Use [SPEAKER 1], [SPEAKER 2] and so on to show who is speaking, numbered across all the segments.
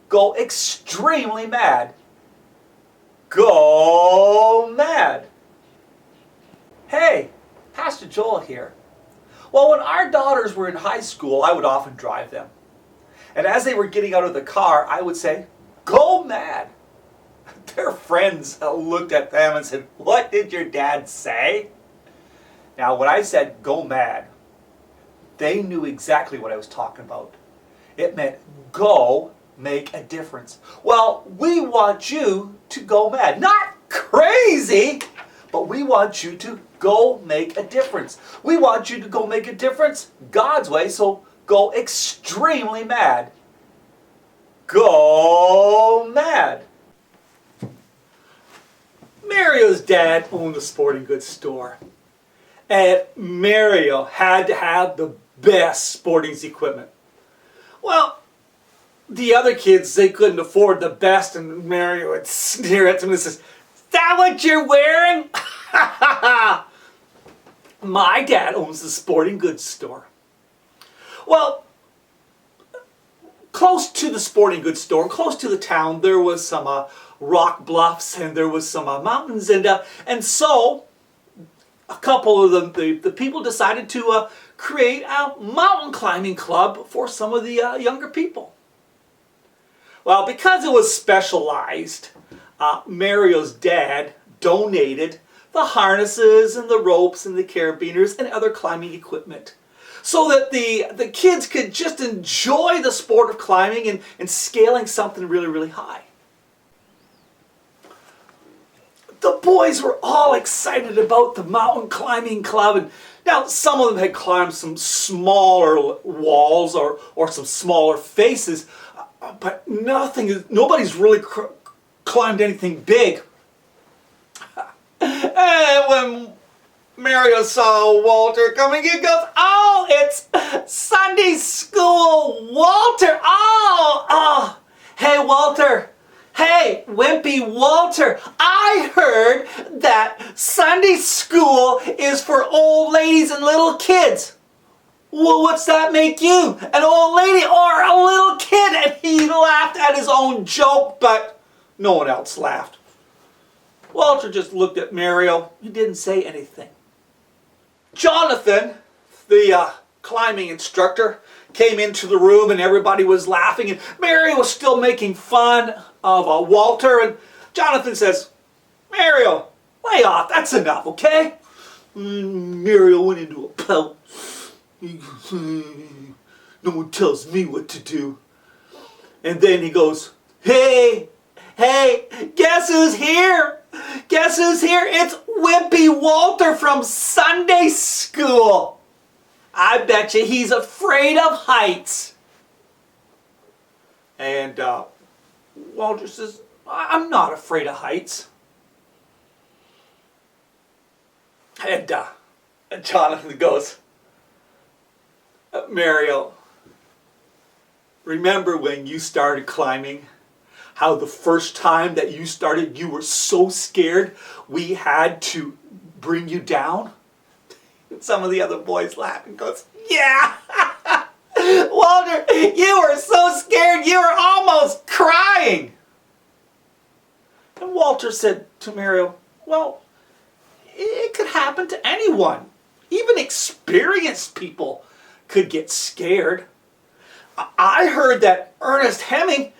[SPEAKER 1] go extremely mad. Go mad. Hey, Pastor Joel here. Well, when our daughters were in high school, I would often drive them. And as they were getting out of the car, I would say, go mad. Their friends looked at them and said, what did your dad say? Now, when I said go mad, they knew exactly what I was talking about. It meant go make a difference. Well, we want you to go mad. Not crazy, but we want you to go make a difference. We want you to go make a difference God's way, so go extremely mad. Go mad. Mario's dad owned a sporting goods store. And Mario had to have the best sporting equipment. Well, the other kids, they couldn't afford the best, and Mario would sneer at them and says, is that what you're wearing? My dad owns the sporting goods store. Well, close to the sporting goods store, close to the town, there was some rock bluffs and there was some mountains, and so a couple of the people decided to create a mountain climbing club for some of the younger people. Well, because it was specialized, Mario's dad donated the harnesses and the ropes and the carabiners and other climbing equipment so that the kids could just enjoy the sport of climbing and scaling something really, really high. The boys were all excited about the mountain climbing club, and now some of them had climbed some smaller walls or some smaller faces, but nobody's really climbed anything big. And when Mario saw Walter coming, he goes, oh, it's Sunday school, Walter. Oh, hey, Walter. Hey, wimpy Walter, I heard that Sunday school is for old ladies and little kids. Well, what's that make you? An old lady or a little kid? And he laughed at his own joke, but no one else laughed. Walter just looked at Mario. He didn't say anything. Jonathan, the climbing instructor, came into the room and everybody was laughing, and Mario was still making fun of Walter, and Jonathan says, Mario, lay off, that's enough, okay? Mario went into a pout. No one tells me what to do. And then he goes, hey, guess who's here? Guess who's here? It's Wimpy Walter from Sunday school. I bet you he's afraid of heights. And Walter says, I'm not afraid of heights. And Jonathan goes, Mario, remember when you started climbing? How the first time that you started, you were so scared we had to bring you down? And some of the other boys laugh and goes, yeah! Walter, you were so scared you were almost crying! And Walter said to Mario, well, it could happen to anyone. Even experienced people could get scared. I heard that Ernest Heming,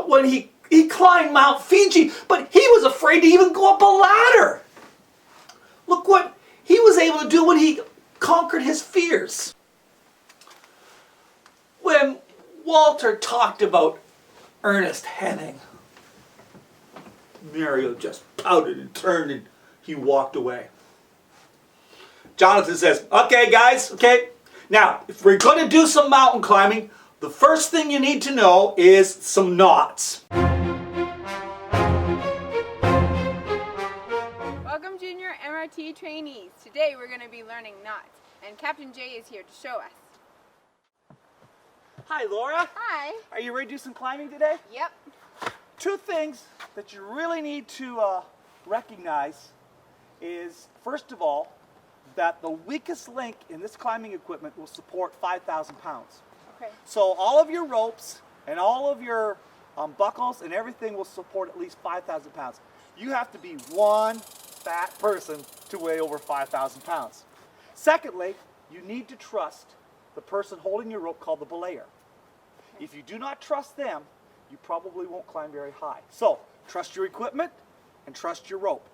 [SPEAKER 1] when he climbed Mount Fiji, but he was afraid to even go up a ladder. Look what he was able to do when he conquered his fears. When Walter talked about Ernest Heming, Mario just pouted and turned and he walked away. Jonathan says, okay guys, okay. Now, if we're going to do some mountain climbing, the first thing you need to know is some knots.
[SPEAKER 2] Welcome Junior MRT trainees. Today we're going to be learning knots, and Captain Jay is here to show us.
[SPEAKER 1] Hi Laura.
[SPEAKER 2] Hi.
[SPEAKER 1] Are you ready to do some climbing today?
[SPEAKER 2] Yep.
[SPEAKER 1] Two things that you really need to recognize is, first of all, that the weakest link in this climbing equipment will support 5,000 pounds.
[SPEAKER 2] Okay.
[SPEAKER 1] So all of your ropes and all of your
[SPEAKER 3] buckles, and everything will support at least 5,000 pounds. You have to be one fat person to weigh over 5,000 pounds. Secondly, you need to trust the person holding your rope called the belayer. If you do not trust them, you probably won't climb very high. So, trust your equipment and trust your rope.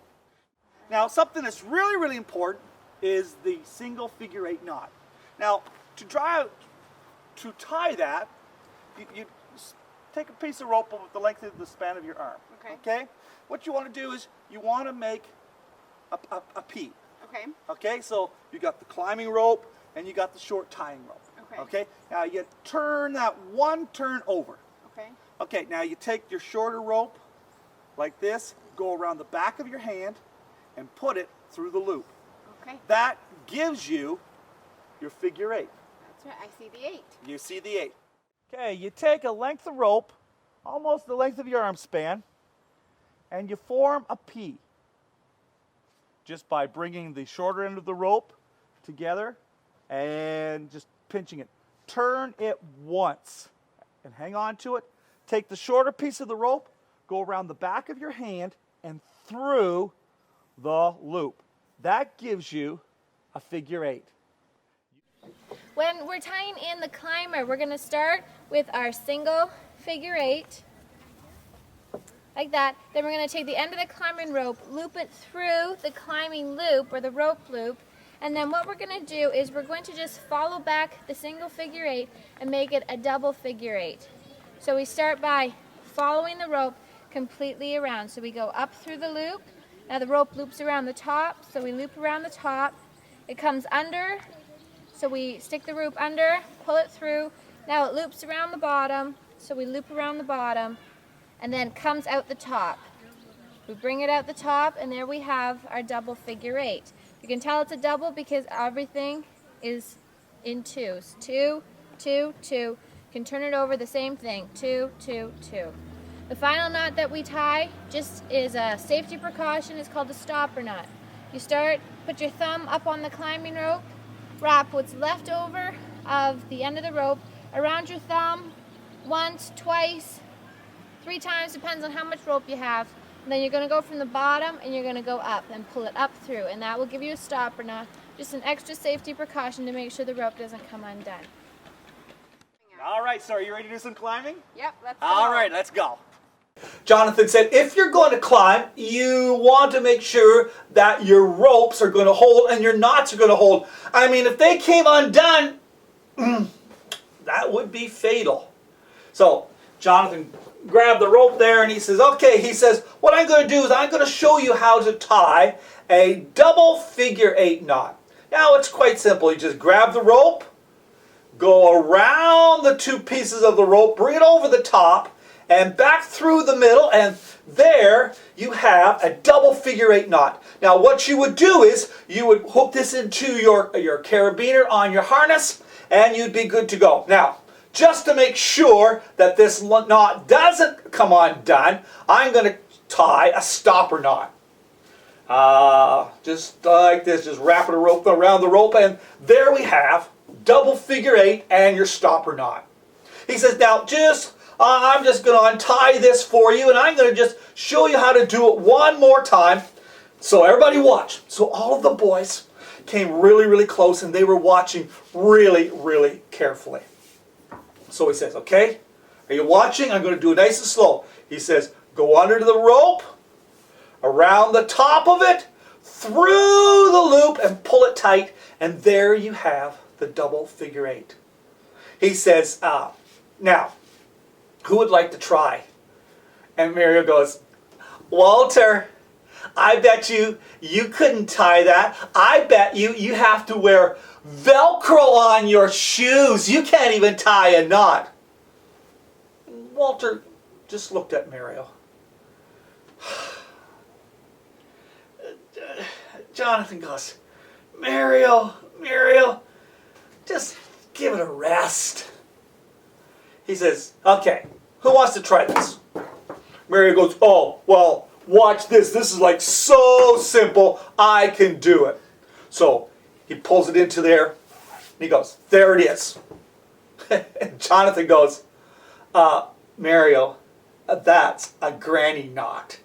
[SPEAKER 3] Now, something that's really, really important is the single figure 8 knot. Now, to tie that, you take a piece of rope with the length of the span of your arm. Okay? What you want to do is you want to make a P. Okay, so you got the climbing rope and you got the short tying rope. Okay, now you turn that one turn over. Okay, now you take your shorter rope like this, go around the back of your hand and put it through the loop. That gives you your figure 8.
[SPEAKER 2] That's right, I see the 8.
[SPEAKER 3] You see the 8. Okay, you take a length of rope, almost the length of your arm span, and you form a P. Just by bringing the shorter end of the rope together and just pinching it. Turn it once and hang on to it. Take the shorter piece of the rope, go around the back of your hand and through the loop. That gives you a figure 8.
[SPEAKER 4] When we're tying in the climber, we're going to start with our single figure 8. Like that. Then we're going to take the end of the climbing rope, loop it through the climbing loop or the rope loop, and then what we're going to do is we're going to just follow back the single figure 8 and make it a double figure 8. So we start by following the rope completely around. So we go up through the loop. Now the rope loops around the top, so we loop around the top. It comes under, so we stick the rope under, pull it through. Now it loops around the bottom, so we loop around the bottom. And then comes out the top. We bring it out the top, and there we have our double figure 8. You can tell it's a double because everything is in twos. 2, 2, 2. You can turn it over, the same thing. 2, 2, 2. The final knot that we tie just is a safety precaution. It's called a stopper knot. You start, put your thumb up on the climbing rope, wrap what's left over of the end of the rope around your thumb once, twice, 3 times, depends on how much rope you have. And then you're going to go from the bottom and you're going to go up and pull it up through. And that will give you a stopper knot. Just an extra safety precaution to make sure the rope doesn't come undone.
[SPEAKER 3] All right, so are you ready to do some climbing?
[SPEAKER 2] Yep, let's go.
[SPEAKER 3] All right, let's go.
[SPEAKER 1] Jonathan said if you're going to climb, you want to make sure that your ropes are going to hold and your knots are going to hold. I mean, if they came undone, that would be fatal. So Jonathan grabbed the rope there and he says, okay, he says, what I'm going to do is I'm going to show you how to tie a double figure 8 knot. Now it's quite simple. You just grab the rope, go around the 2 pieces of the rope, bring it over the top, and back through the middle, and there you have a double figure 8 knot. Now what you would do is you would hook this into your carabiner on your harness, and you'd be good to go. Now, just to make sure that this knot doesn't come undone, I'm going to tie a stopper knot. Just like this, just wrap it around the rope, and there we have double figure 8 and your stopper knot. He says, now I'm just going to untie this for you, and I'm going to just show you how to do it one more time. So everybody watch. So all of the boys came really, really close, and they were watching really, really carefully. So he says, okay, are you watching? I'm going to do it nice and slow. He says, go under the rope, around the top of it, through the loop, and pull it tight, and there you have the double figure 8. He says, now, who would like to try? And Mario goes, Walter, I bet you couldn't tie that. I bet you have to wear Velcro on your shoes. You can't even tie a knot. Walter just looked at Mario. Jonathan goes, Mario, just give it a rest. He says, okay, who wants to try this? Mario goes, oh, well, watch this. This is like so simple. I can do it. So he pulls it into there, and he goes, there it is. And Jonathan goes, Mario, That's a granny knot.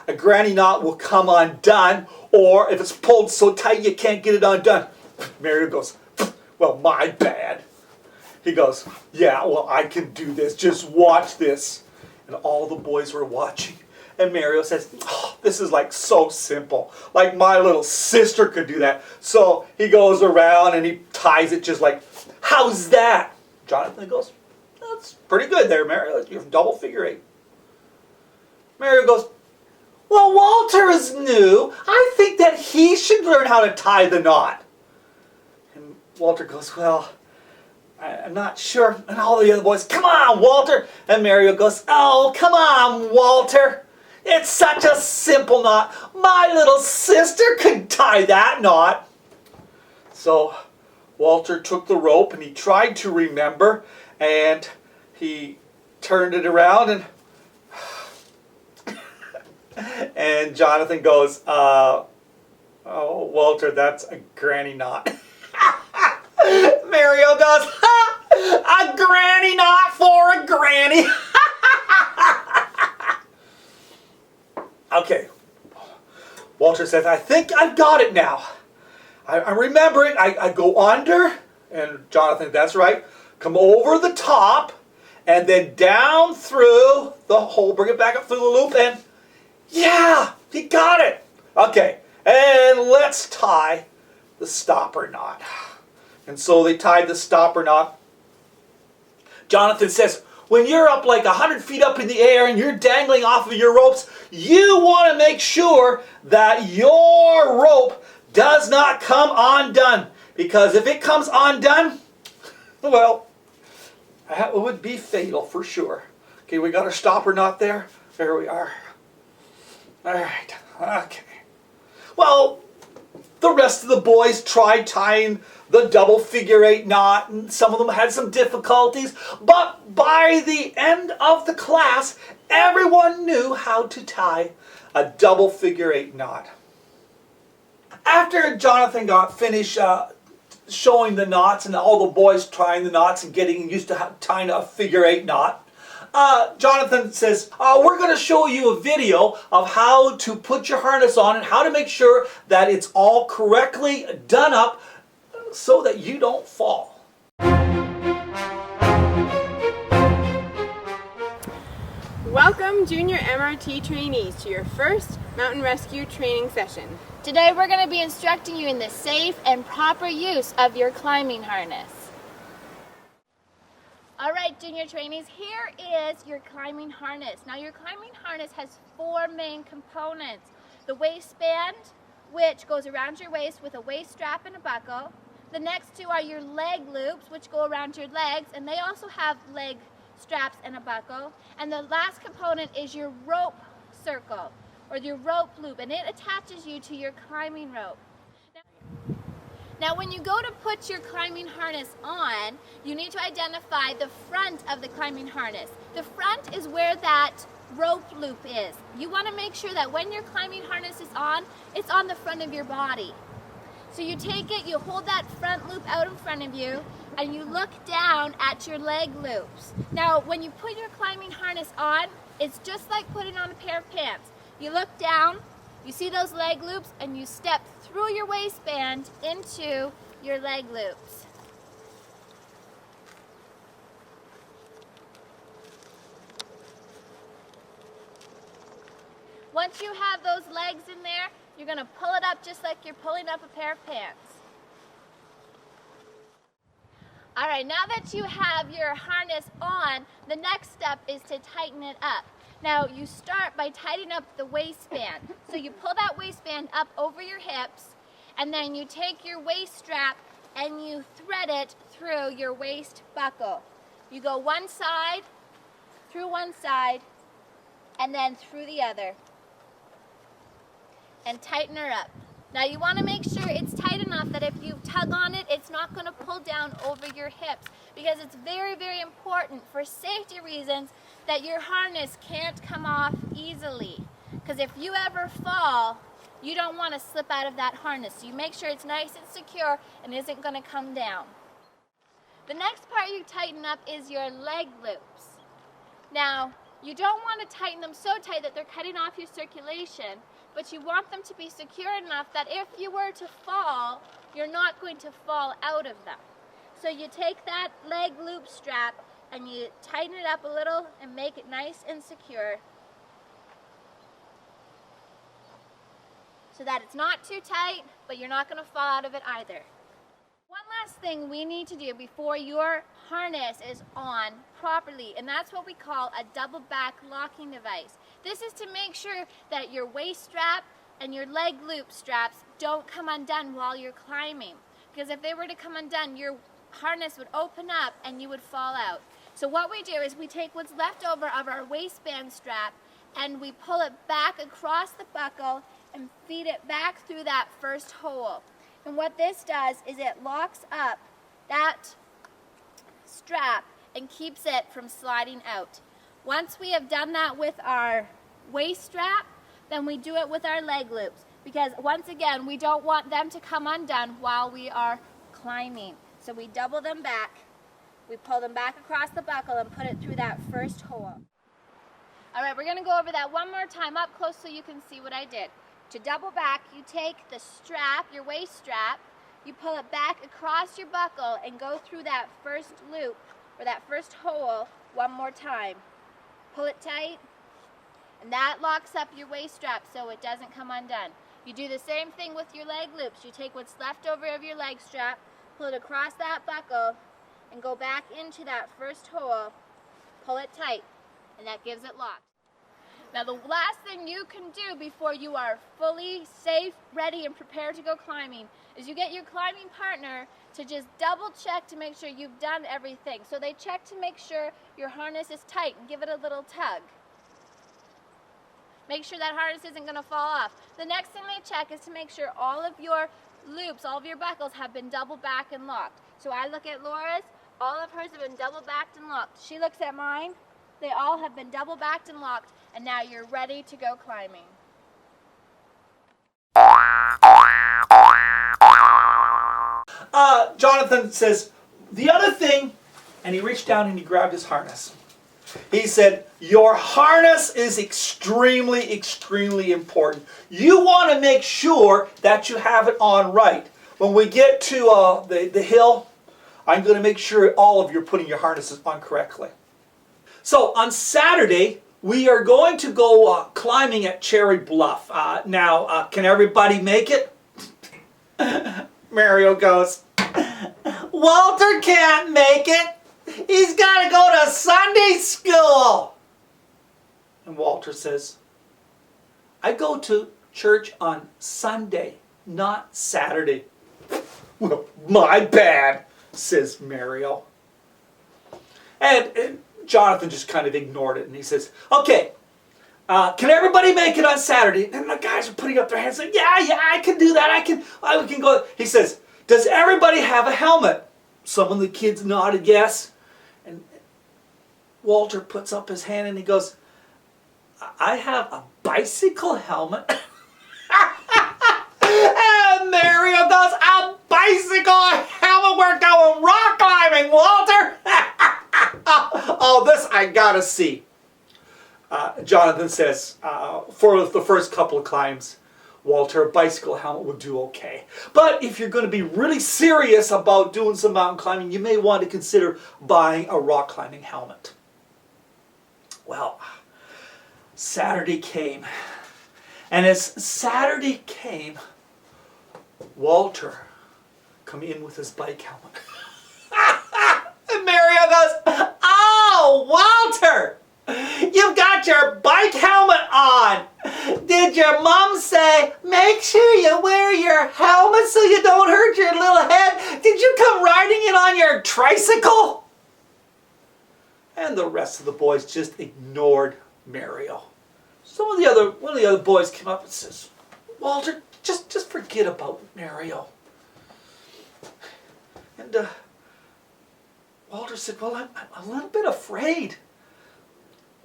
[SPEAKER 1] A granny knot will come undone, or if it's pulled so tight you can't get it undone. Mario goes, well, my bad. He goes, yeah, well, I can do this. Just watch this. And all the boys were watching. And Mario says, oh, this is like so simple. Like my little sister could do that. So he goes around and he ties it just like, how's that? Jonathan goes, that's pretty good there, Mario. You're double figure eight. Mario goes, well, Walter is new. I think that he should learn how to tie the knot. And Walter goes, well, I'm not sure. And all the other boys, come on, Walter. And Mario goes, oh, come on, Walter. It's such a simple knot. My little sister could tie that knot. So Walter took the rope and he tried to remember, and he turned it around, and Jonathan goes, oh, Walter, that's a granny knot. Mario goes, a granny knot for a granny. Okay. Walter says, I think I've got it now. I remember it. I go under, and Jonathan, that's right. Come over the top, and then down through the hole. Bring it back up through the loop, and yeah, he got it. Okay, and let's tie the stopper knot. And so they tied the stopper knot. Jonathan says, when you're up like 100 feet up in the air and you're dangling off of your ropes, you want to make sure that your rope does not come undone. Because if it comes undone, well, it would be fatal for sure. Okay, we got our stopper knot there. There we are. All right, okay. Well, the rest of the boys tried tying the double figure eight knot, and some of them had some difficulties, but by the end of the class, everyone knew how to tie a double figure eight knot. After Jonathan got finished showing the knots, and all the boys trying the knots and getting used to tying a figure eight knot, Jonathan says, we're going to show you a video of how to put your harness on and how to make sure that it's all correctly done up so that you don't fall.
[SPEAKER 2] Welcome, junior MRT trainees, to your first mountain rescue training session.
[SPEAKER 4] Today we're going to be instructing you in the safe and proper use of your climbing harness. All right, junior trainees, here is your climbing harness. Now your climbing harness has four main components. The waistband, which goes around your waist with a waist strap and a buckle. The next two are your leg loops, which go around your legs, and they also have leg straps and a buckle. And the last component is your rope circle, or your rope loop, and it attaches you to your climbing rope. Now when you go to put your climbing harness on, you need to identify the front of the climbing harness. The front is where that rope loop is. You want to make sure that when your climbing harness is on, it's on the front of your body. So you take it, you hold that front loop out in front of you, and you look down at your leg loops. Now when you put your climbing harness on, it's just like putting on a pair of pants. You look down, you see those leg loops, and you step through your waistband into your leg loops. Once you have those legs in there, you're going to pull it up just like you're pulling up a pair of pants. All right, now that you have your harness on, the next step is to tighten it up. Now you start by tightening up the waistband. So you pull that waistband up over your hips, and then you take your waist strap and you thread it through your waist buckle. You go one side, through one side, and then through the other. And tighten her up. Now you want to make sure it's tight enough that if you tug on it, it's not going to pull down over your hips, because it's very, very important for safety reasons that your harness can't come off easily. Because if you ever fall, you don't want to slip out of that harness. So you make sure it's nice and secure and isn't going to come down. The next part you tighten up is your leg loops. Now, You don't want to tighten them so tight that they're cutting off your circulation, but you want them to be secure enough that if you were to fall, you're not going to fall out of them. So you take that leg loop strap and you tighten it up a little and make it nice and secure so that it's not too tight, but you're not going to fall out of it either. One last thing we need to do before your harness is on properly, and that's what we call a double back locking device. This is to make sure that your waist strap and your leg loop straps don't come undone while you're climbing, because if they were to come undone, your harness would open up and you would fall out. So what we do is we take what's left over of our waistband strap and we pull it back across the buckle and feed it back through that first hole. And what this does is it locks up that strap and keeps it from sliding out. Once we have done that with our waist strap, then we do it with our leg loops, because once again, we don't want them to come undone while we are climbing. So we double them back, we pull them back across the buckle and put it through that first hole. All right, we're going to go over that one more time up close so you can see what I did. To double back, you take the strap, your waist strap, you pull it back across your buckle and go through that first loop or that first hole one more time. Pull it tight, and that locks up your waist strap so it doesn't come undone. You do the same thing with your leg loops. You take what's left over of your leg strap, pull it across that buckle, and go back into that first hole, pull it tight, and that gives it locked. Now the last thing you can do before you are fully safe, ready, and prepared to go climbing is you get your climbing partner to just double check to make sure you've done everything. So they check to make sure your harness is tight and give it a little tug. Make sure that harness isn't going to fall off. The next thing they check is to make sure all of your loops, all of your buckles have been double back and locked. So I look at Laura's, all of hers have been double backed and locked. She looks at mine, they all have been double backed and locked, and now you're ready to go climbing.
[SPEAKER 1] Jonathan says, the other thing, and he reached down and he grabbed his harness. He said, your harness is extremely, extremely important. You want to make sure that you have it on right. When we get to the hill, I'm going to make sure all of you are putting your harnesses on correctly. So on Saturday, we are going to go climbing at Cherry Bluff. Now, can everybody make it? Mario goes, Walter can't make it. He's got to go to Sunday school. And Walter says, I go to church on Sunday, not Saturday. Well, my bad, says Mario. And Jonathan just kind of ignored it, and he says, okay, can everybody make it on Saturday? And the guys are putting up their hands like, yeah, I can do that. I can go. He says, does everybody have a helmet? Some of the kids nodded yes. And Walter puts up his hand and he goes, I have a bicycle helmet. And Mario goes, a bicycle helmet? We're going rock climbing, Walter. Oh, this I gotta see. Jonathan says, for the first couple of climbs, Walter, a bicycle helmet would do okay. But if you're going to be really serious about doing some mountain climbing, you may want to consider buying a rock climbing helmet. Well, Saturday came. And as Saturday came, Walter come in with his bike helmet. And Mario goes, oh, Walter, you've got your bike helmet on. Did your mom say, make sure you wear your helmet so you don't hurt your little head? Did you come riding it on your tricycle? And the rest of the boys just ignored Mario. One of the other boys came up and says, Walter, just forget about Mario. And Walter said, well, I'm a little bit afraid.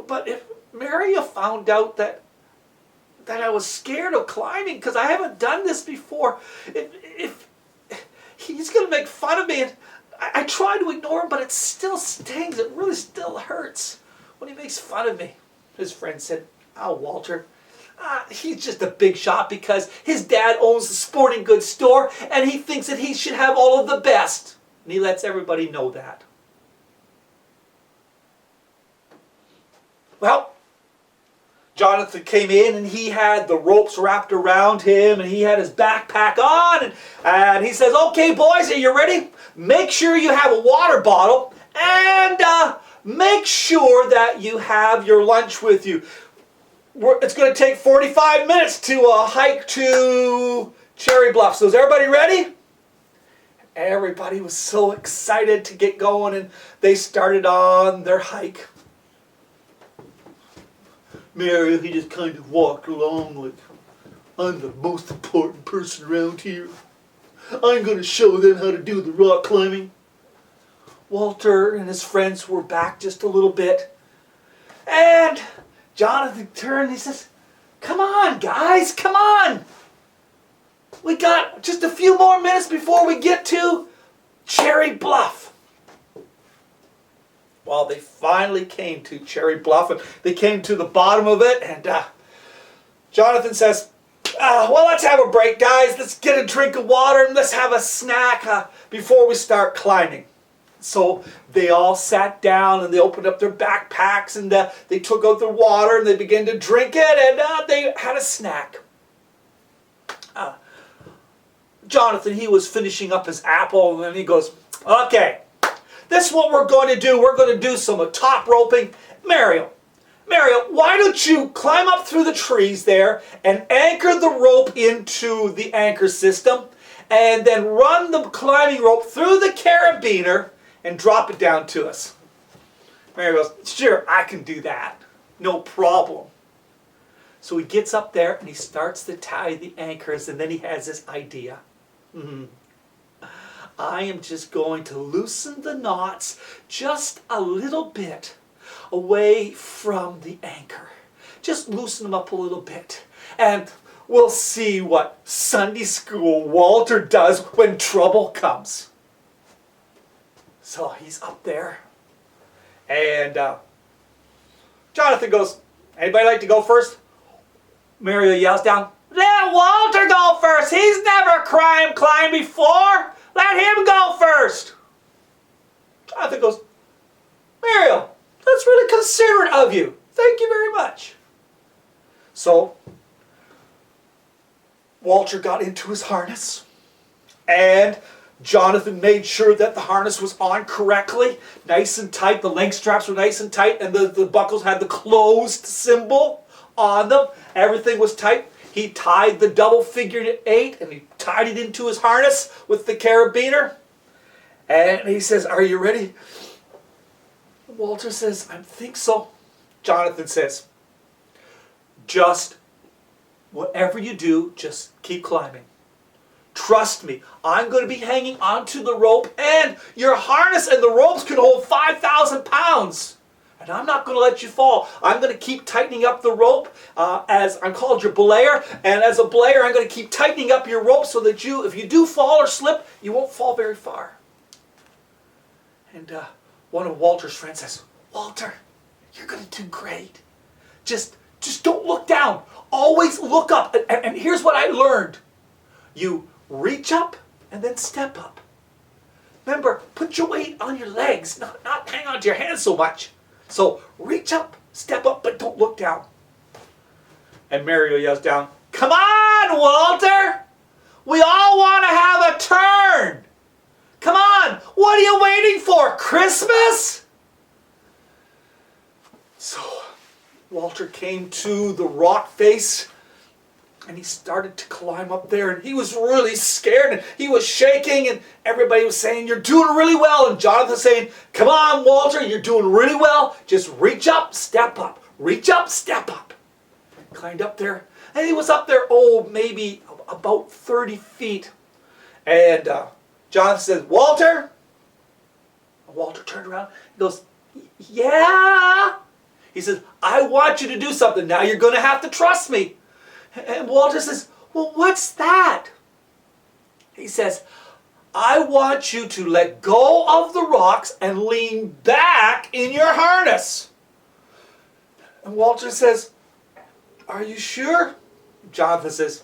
[SPEAKER 1] But if Mario found out that I was scared of climbing because I haven't done this before, if he's going to make fun of me. And I try to ignore him, but it still stings. It really still hurts when he makes fun of me. His friend said, "Oh, Walter, he's just a big shot because his dad owns the sporting goods store and he thinks that he should have all of the best." And he lets everybody know that. Well, Jonathan came in and he had the ropes wrapped around him and he had his backpack on and he says, "Okay, boys, are you ready? Make sure you have a water bottle and make sure that you have your lunch with you. It's going to take 45 minutes to hike to Cherry Bluff. So is everybody ready?" Everybody was so excited to get going and they started on their hike. Mario, he just kind of walked along like, "I'm the most important person around here. I'm going to show them how to do the rock climbing." Walter and his friends were back just a little bit. And Jonathan turned and he says, "Come on, guys, come on. We got just a few more minutes before we get to Cherry Bluff." Well, they finally came to Cherry Bluff and they came to the bottom of it and Jonathan says, "Well, let's have a break, guys. Let's get a drink of water and let's have a snack before we start climbing." So they all sat down and they opened up their backpacks and they took out their water and they began to drink it and they had a snack. Jonathan, he was finishing up his apple and then he goes, "Okay, this is what we're going to do. We're going to do some top roping. Mario, why don't you climb up through the trees there and anchor the rope into the anchor system and then run the climbing rope through the carabiner and drop it down to us." Mario goes, "Sure, I can do that. No problem." So he gets up there and he starts to tie the anchors and then he has this idea. I am just going to loosen the knots just a little bit away from the anchor. Just loosen them up a little bit. And we'll see what Sunday school Walter does when trouble comes. So he's up there. And Jonathan goes, "Anybody like to go first?" Mario yells down, "Let Walter go first. He's never climbed before. Let him go first." Jonathan goes, "Mario, that's really considerate of you. Thank you very much." So Walter got into his harness and Jonathan made sure that the harness was on correctly, nice and tight. The leg straps were nice and tight and the buckles had the closed symbol on them. Everything was tight. He tied the double figure 8 and he tied it into his harness with the carabiner. And he says, "Are you ready?" Walter says, "I think so." Jonathan says, "Just whatever you do, just keep climbing. Trust me, I'm going to be hanging onto the rope and your harness and the ropes can hold 5,000 pounds. And I'm not going to let you fall. I'm going to keep tightening up the rope as I'm called your belayer. And as a belayer, I'm going to keep tightening up your rope so that if you do fall or slip, you won't fall very far." And one of Walter's friends says, "Walter, you're going to do great. Just don't look down. Always look up. And here's what I learned. You reach up and then step up. Remember, put your weight on your legs, not hang on to your hands so much. So reach up, step up, but don't look down." And Mario yells down, "Come on, Walter! We all want to have a turn! Come on, what are you waiting for, Christmas?" So Walter came to the rock face and he started to climb up there and he was really scared and he was shaking and everybody was saying, "You're doing really well." And Jonathan saying, "Come on, Walter, you're doing really well. Just reach up, step up. Reach up, step up." Climbed up there and he was up there, maybe about 30 feet. And Jonathan says, "Walter?" And Walter turned around and goes, "Yeah?" He says, "I want you to do something. Now you're going to have to trust me." And Walter says, "Well, what's that?" He says, "I want you to let go of the rocks and lean back in your harness." And Walter says, "Are you sure?" Jonathan says,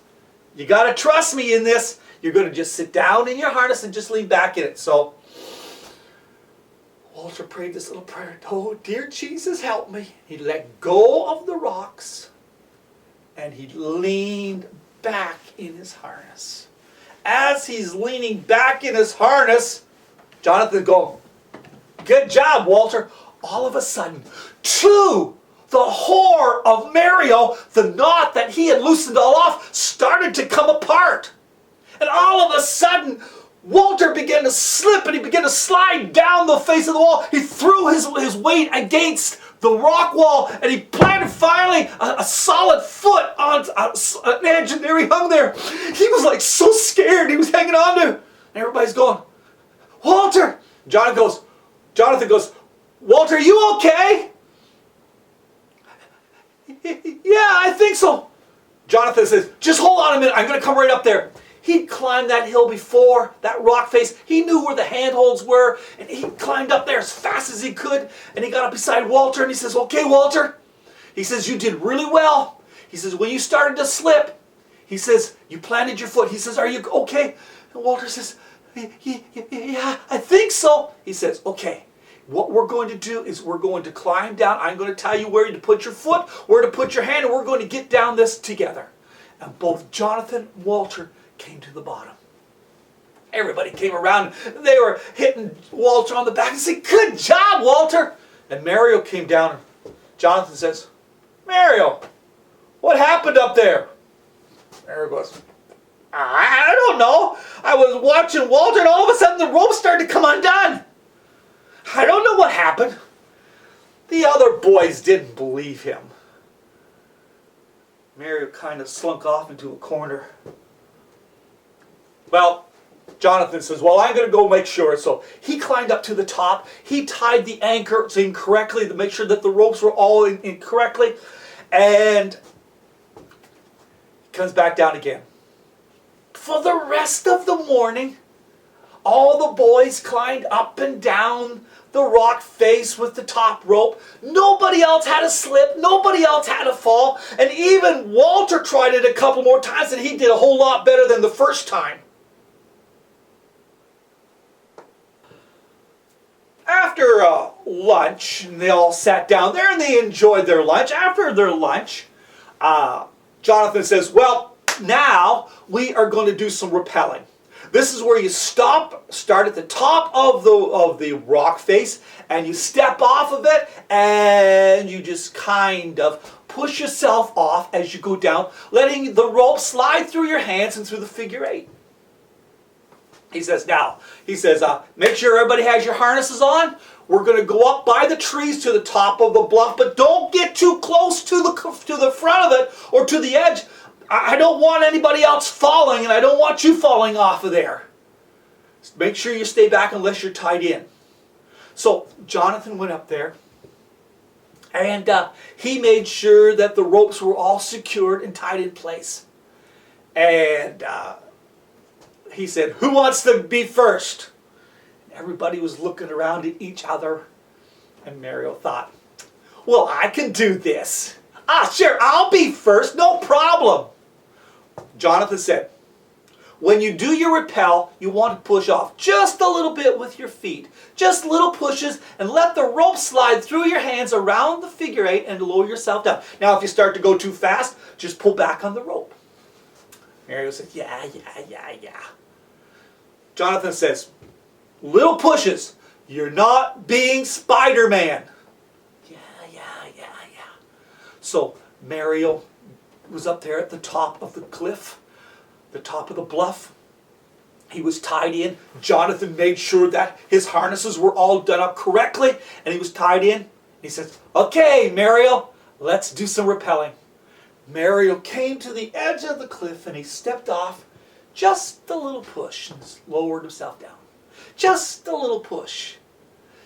[SPEAKER 1] "You got to trust me in this. You're going to just sit down in your harness and just lean back in it." So Walter prayed this little prayer. "Oh, dear Jesus, help me." He let go of the rocks and he leaned back in his harness. As he's leaning back in his harness, Jonathan goes, "Good job, Walter." All of a sudden, to the horror of Mario, the knot that he had loosened all off started to come apart. And all of a sudden, Walter began to slip and he began to slide down the face of the wall. He threw his weight against the rock wall and he planted finally a solid foot on an edge, and there he hung there. He was like so scared. He was hanging on to. And everybody's going, "Walter!" Jonathan goes, "Walter, are you okay?" "Yeah, I think so." Jonathan says, "Just hold on a minute. I'm going to come right up there." He'd climbed that hill before, that rock face. He knew where the handholds were, and he climbed up there as fast as he could, and he got up beside Walter, and he says, "Okay, Walter." He says, "You did really well." He says, "When you started to slip," he says, "you planted your foot." He says, "Are you okay?" And Walter says, "Yeah, I think so." He says, "Okay. What we're going to do is we're going to climb down. I'm going to tell you where to put your foot, where to put your hand, and we're going to get down this together." And both Jonathan and Walter came to the bottom. Everybody came around. They were hitting Walter on the back and saying, "Good job, Walter." And Mario came down and Jonathan says, "Mario, what happened up there?" Mario goes, I don't know. I was watching Walter and all of a sudden the rope started to come undone. I don't know what happened." The other boys didn't believe him. Mario kind of slunk off into a corner. Well, Jonathan says, "Well, I'm going to go make sure." So he climbed up to the top. He tied the anchors in correctly to make sure that the ropes were all in correctly. And he comes back down again. For the rest of the morning, all the boys climbed up and down the rock face with the top rope. Nobody else had a slip. Nobody else had a fall. And even Walter tried it a couple more times, and he did a whole lot better than the first time. After lunch, and they all sat down there and they enjoyed their lunch. After their lunch, Jonathan says, "Well, now we are going to do some rappelling. This is where you start at the top of the rock face, and you step off of it, and you just kind of push yourself off as you go down, letting the rope slide through your hands and through the figure eight." He says, "Make sure everybody has your harnesses on. We're going to go up by the trees to the top of the bluff, but don't get too close to the front of it or to the edge. I don't want anybody else falling, and I don't want you falling off of there. Make sure you stay back unless you're tied in." So Jonathan went up there, and he made sure that the ropes were all secured and tied in place. And he said, "Who wants to be first?" Everybody was looking around at each other, and Mario thought, "Well, I can do this. Sure, I'll be first, no problem." Jonathan said, "When you do your rappel, you want to push off just a little bit with your feet. Just little pushes, and let the rope slide through your hands around the figure eight and lower yourself down. Now, if you start to go too fast, just pull back on the rope." Mario said, yeah. Jonathan says, "Little pushes. You're not being Spider-Man." Yeah. So Mario was up there at the top of the cliff, the top of the bluff. He was tied in. Jonathan made sure that his harnesses were all done up correctly, and he was tied in. He says, "Okay, Mario, let's do some rappelling." Mario came to the edge of the cliff, and he stepped off. Just a little push, and lowered himself down. Just a little push.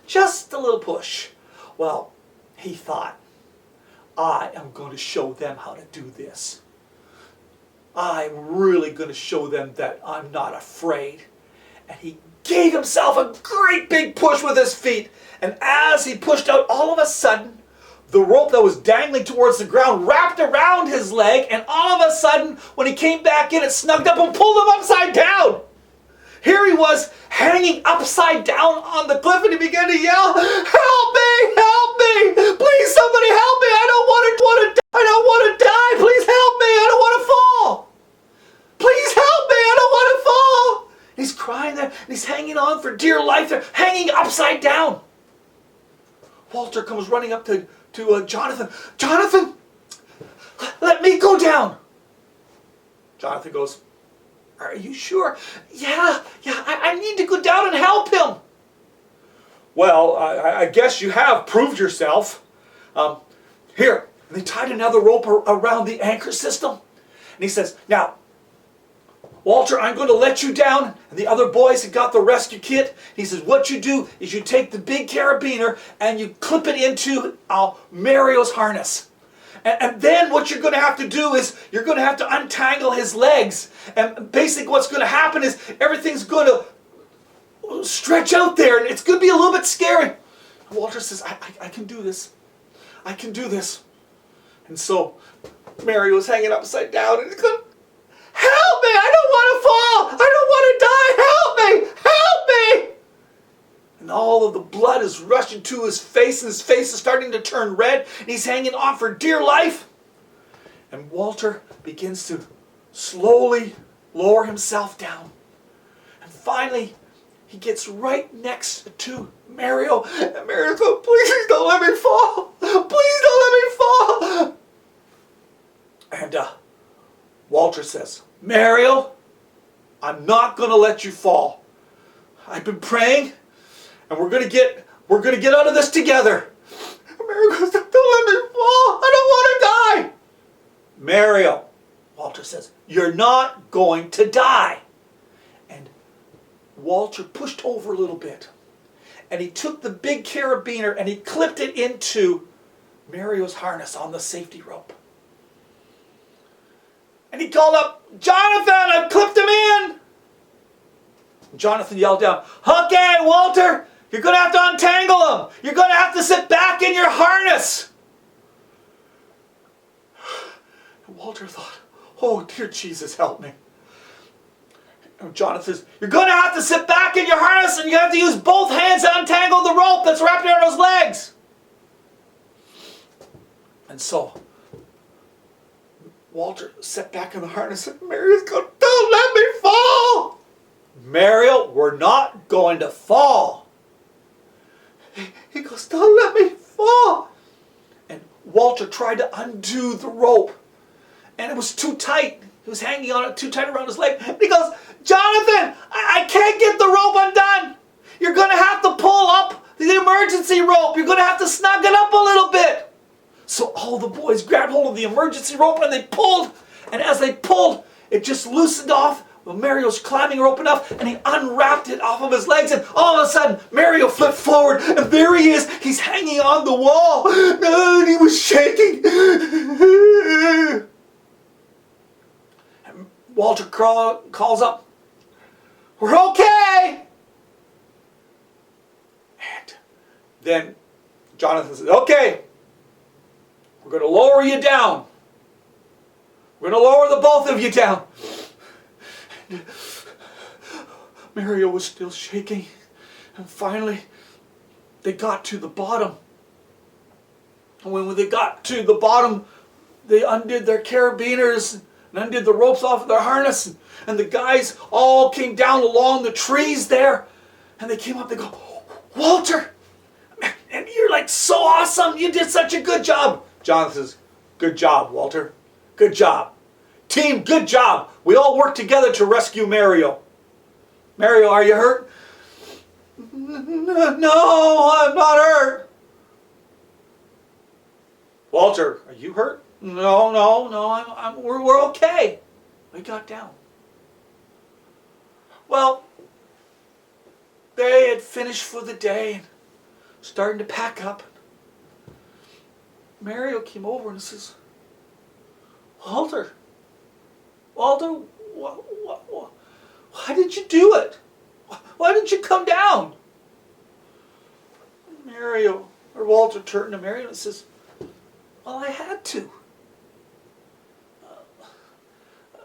[SPEAKER 1] Just a little push. Well, he thought, "I am going to show them how to do this. I'm really going to show them that I'm not afraid." And he gave himself a great big push with his feet. And as he pushed out, all of a sudden, the rope that was dangling towards the ground wrapped around his leg, and all of a sudden, when he came back in, it snugged up and pulled him upside down. Here he was hanging upside down on the cliff, and he began to yell, "Help me! Help me! Please, somebody help me! I don't want to die! I don't want to die! Please help me! I don't want to fall! Please help me! I don't want to fall!" He's crying there, and he's hanging on for dear life there, hanging upside down. Walter comes running up to Jonathan. "Jonathan, let me go down." Jonathan goes, "Are you sure?" Yeah, I need to go down and help him." "Well, I guess you have proved yourself. Here." And they tied another rope around the anchor system. And he says, "Now, Walter, I'm going to let you down." And the other boys had got the rescue kit. He says, "What you do is you take the big carabiner and you clip it into Mario's harness. And then what you're going to have to do is you're going to have to untangle his legs. And basically what's going to happen is everything's going to stretch out there, and it's going to be a little bit scary." And Walter says, I can do this. I can do this." And so Mario was hanging upside down, and he's going, "Help me! I don't want to fall! I don't want to die! Help me! Help me!" And all of the blood is rushing to his face, and his face is starting to turn red, and he's hanging on for dear life. And Walter begins to slowly lower himself down. And finally, he gets right next to Mario, and Mario's going, "Please don't let me fall! Please don't let me fall!" And Walter says, "Mario, I'm not going to let you fall. I've been praying, and we're going to get out of this together." And Mario goes, "Don't let me fall. I don't want to die." "Mario," Walter says, "you're not going to die." And Walter pushed over a little bit, and he took the big carabiner and he clipped it into Mario's harness on the safety rope. And he called up, "Jonathan, I've clipped him in." Jonathan yelled down, "Okay, Walter, you're going to have to untangle him. You're going to have to sit back in your harness." And Walter thought, "Oh, dear Jesus, help me." And Jonathan says, "You're going to have to sit back in your harness, and you have to use both hands to untangle the rope that's wrapped around his legs." And so Walter sat back in the harness, and Mario's going, "Don't let me fall." "Mario, we're not going to fall." He goes, "Don't let me fall." And Walter tried to undo the rope, and it was too tight. He was hanging on it too tight around his leg. And he goes, "Jonathan, I can't get the rope undone. You're going to have to pull up the emergency rope. You're going to have to snug it up a little bit." So all the boys grabbed hold of the emergency rope, and they pulled. And as they pulled, it just loosened off. Well, Mario's climbing rope enough, and he unwrapped it off of his legs. And all of a sudden, Mario flipped forward, and there he is. He's hanging on the wall. And he was shaking. And Walter calls up, "We're okay." And then Jonathan says, "Okay, we're going to lower you down. We're going to lower the both of you down." And Mario was still shaking. And finally, they got to the bottom. And when they got to the bottom, they undid their carabiners and undid the ropes off of their harness. And the guys all came down along the trees there. And they came up, they go, "Walter, and you're like so awesome. You did such a good job." Jonathan says, "Good job, Walter. Good job. Team, good job. We all worked together to rescue Mario." "Mario, are you hurt?" "No, I'm not hurt." "Walter, are you hurt?" No, we're okay. We got down." Well, they had finished for the day and starting to pack up. Mario came over and says, Walter, why did you do it? Why didn't you come down?" Walter turned to Mario and says, Well, I had to.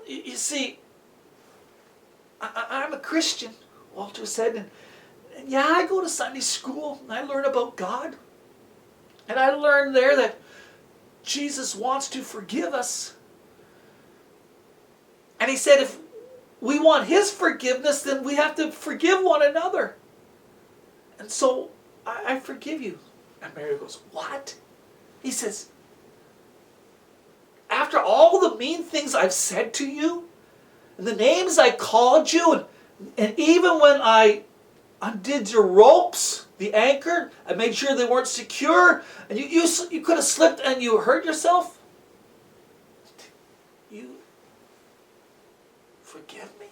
[SPEAKER 1] You see, I'm a Christian, Walter said, and yeah, I go to Sunday school and I learn about God. And I learned there that Jesus wants to forgive us. And he said if we want his forgiveness, then we have to forgive one another. And so I forgive you. And Mary goes, what? He says, after all the mean things I've said to you, and the names I called you, and even when I undid your ropes, the anchor, I made sure they weren't secure, and you could have slipped and you hurt yourself. You forgive me?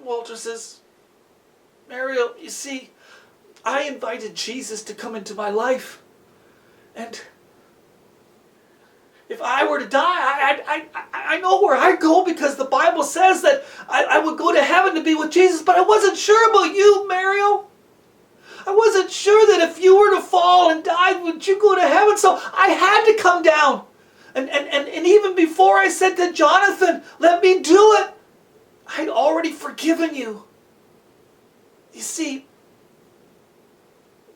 [SPEAKER 1] Walter says, Mariel, you see, I invited Jesus to come into my life, and if I were to die, I know where I'd go because the Bible says that I would go to heaven to be with Jesus, but I wasn't sure about you, Mario. I wasn't sure that if you were to fall and die, would you go to heaven? So I had to come down. And even before I said to Jonathan, let me do it, I'd already forgiven you. You see,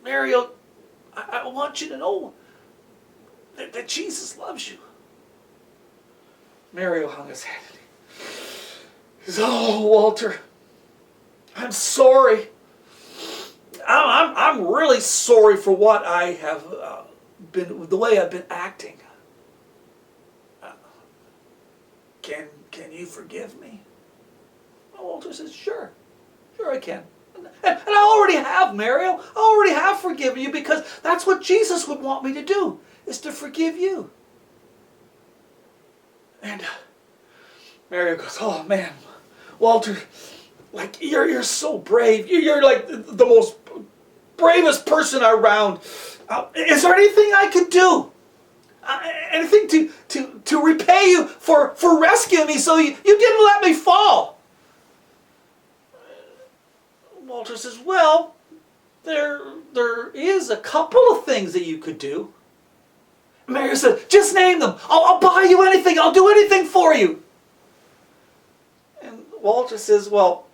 [SPEAKER 1] Mario, I want you to know that Jesus loves you. Mario hung his head. He says, oh, Walter, I'm sorry. I'm really sorry for what I have been, the way I've been acting. Can you forgive me? Well, Walter says, sure I can. And I already have, Mario. I already have forgiven you because that's what Jesus would want me to do, is to forgive you. And Mario goes, oh man, Walter, like you're so brave. You're like the most bravest person around. Is there anything I could do? Anything to repay you for rescuing me so you didn't let me fall? Walter says, well, there is a couple of things that you could do. Mary said, just name them. I'll buy you anything. I'll do anything for you. And Walter says, well,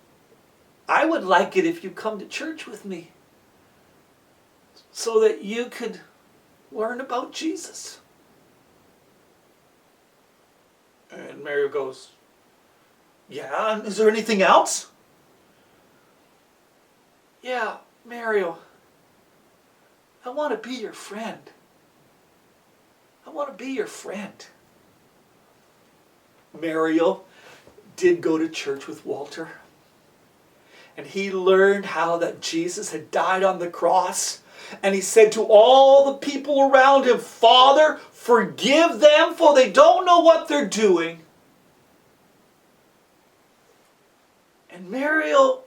[SPEAKER 1] I would like it if you come to church with me so that you could learn about Jesus. And Mary goes, yeah, and is there anything else? Yeah, Mario, I want to be your friend. I want to be your friend. Mario did go to church with Walter. And he learned how that Jesus had died on the cross. And he said to all the people around him, Father, forgive them, for they don't know what they're doing. And Mario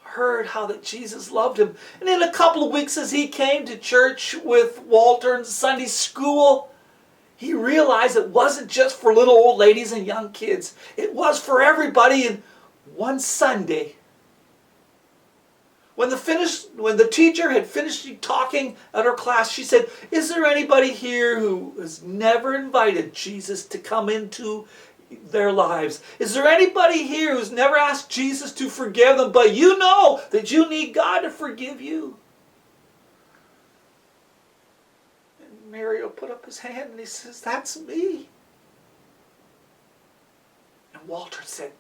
[SPEAKER 1] heard how that Jesus loved him. And in a couple of weeks as he came to church with Walter in Sunday school, he realized it wasn't just for little old ladies and young kids. It was for everybody. And one Sunday, when the teacher had finished talking at her class, she said, is there anybody here who has never invited Jesus to come into their lives? Is there anybody here who's never asked Jesus to forgive them, but you know that you need God to forgive you? And Mario put up his hand and he says, that's me. And Walter said,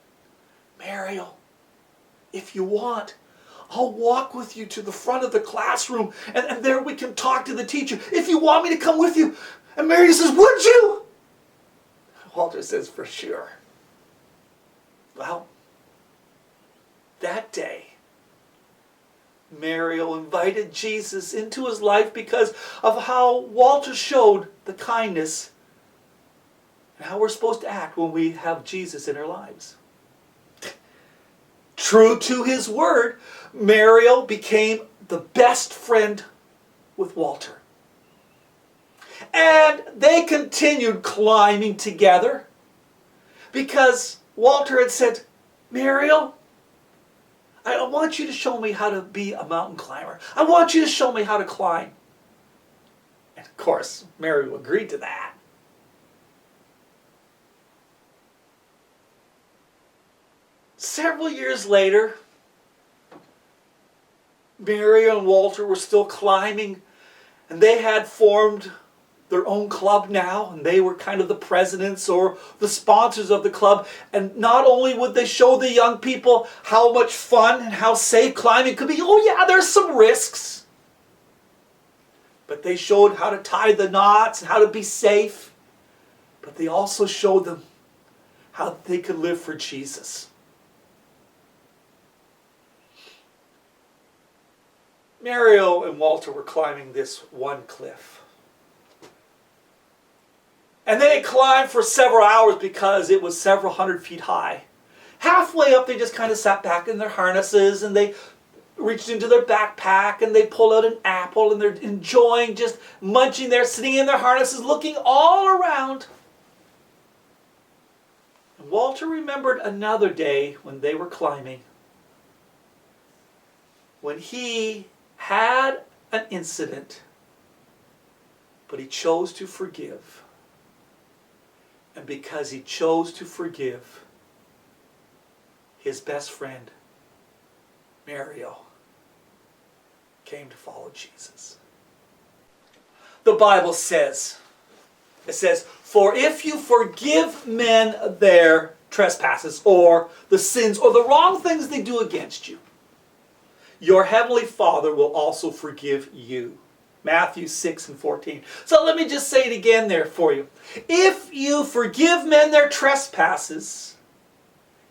[SPEAKER 1] Mario, if you want, I'll walk with you to the front of the classroom and there we can talk to the teacher. If you want me to come with you. And Mario says, would you? Walter says, for sure. Well, that day, Mario invited Jesus into his life because of how Walter showed the kindness and how we're supposed to act when we have Jesus in our lives. True to his word, Mario became the best friend with Walter. And they continued climbing together because Walter had said, Mario, I want you to show me how to be a mountain climber. I want you to show me how to climb. And of course, Mario agreed to that. Several years later, Mario and Walter were still climbing, and they had formed their own club now, and they were kind of the presidents or the sponsors of the club. And not only would they show the young people how much fun and how safe climbing could be, oh yeah, there's some risks, but they showed how to tie the knots and how to be safe. But they also showed them how they could live for Jesus. Mario and Walter were climbing this one cliff. And they had climbed for several hours because it was several hundred feet high. Halfway up, they just kind of sat back in their harnesses and they reached into their backpack and they pulled out an apple and they're enjoying just munching there, sitting in their harnesses, looking all around. And Walter remembered another day when they were climbing, when he had an incident, but he chose to forgive. And because he chose to forgive, his best friend, Mario, came to follow Jesus. The Bible says, for if you forgive men their trespasses or the sins or the wrong things they do against you, your heavenly Father will also forgive you. Matthew 6:14. So let me just say it again there for you. If you forgive men their trespasses,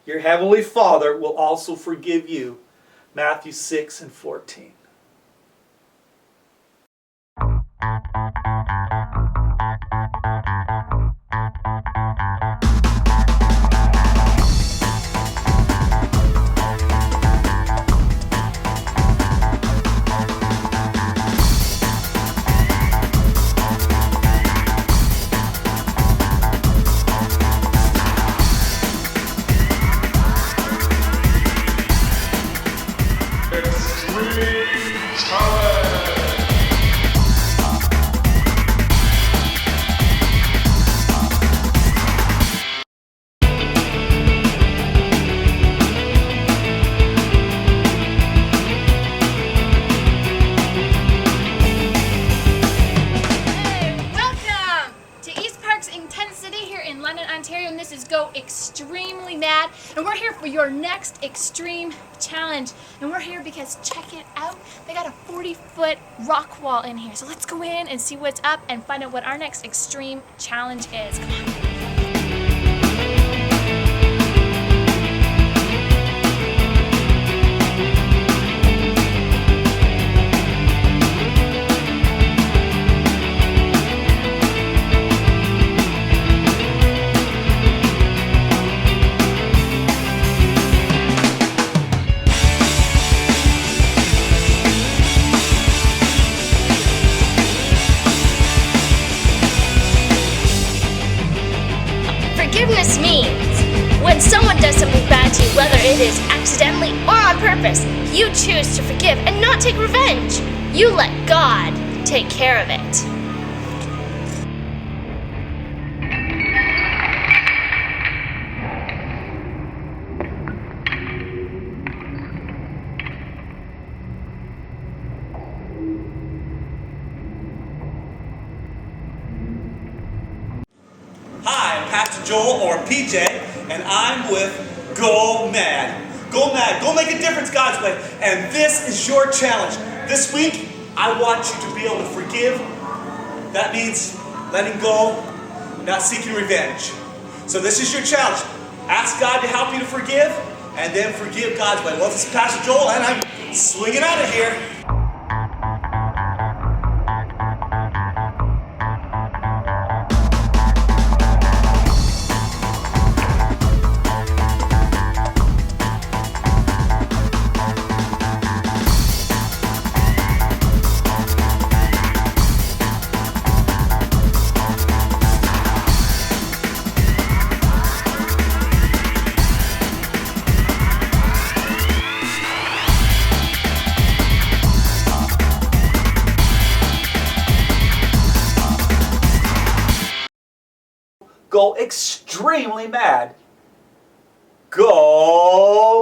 [SPEAKER 1] your heavenly Father will also forgive you. Matthew 6:14.
[SPEAKER 4] Extremely Mad, and we're here for your next extreme challenge. And we're here because, check it out, they got a 40-foot rock wall in here. So let's go in and see what's up and find out what our next extreme challenge is. Come on. Forgiveness means when someone does something bad to you, whether it is accidentally or on purpose, you choose to forgive and not take revenge. You let God take care of it.
[SPEAKER 1] Hi, I'm Pastor Joel, or PJ, and I'm with Go Mad. Go Mad, go make a difference God's way. And this is your challenge. This week, I want you to be able to forgive. That means letting go, not seeking revenge. So this is your challenge. Ask God to help you to forgive, and then forgive God's way. Well, this is Pastor Joel, and I'm swinging out of here. go extremely mad. Go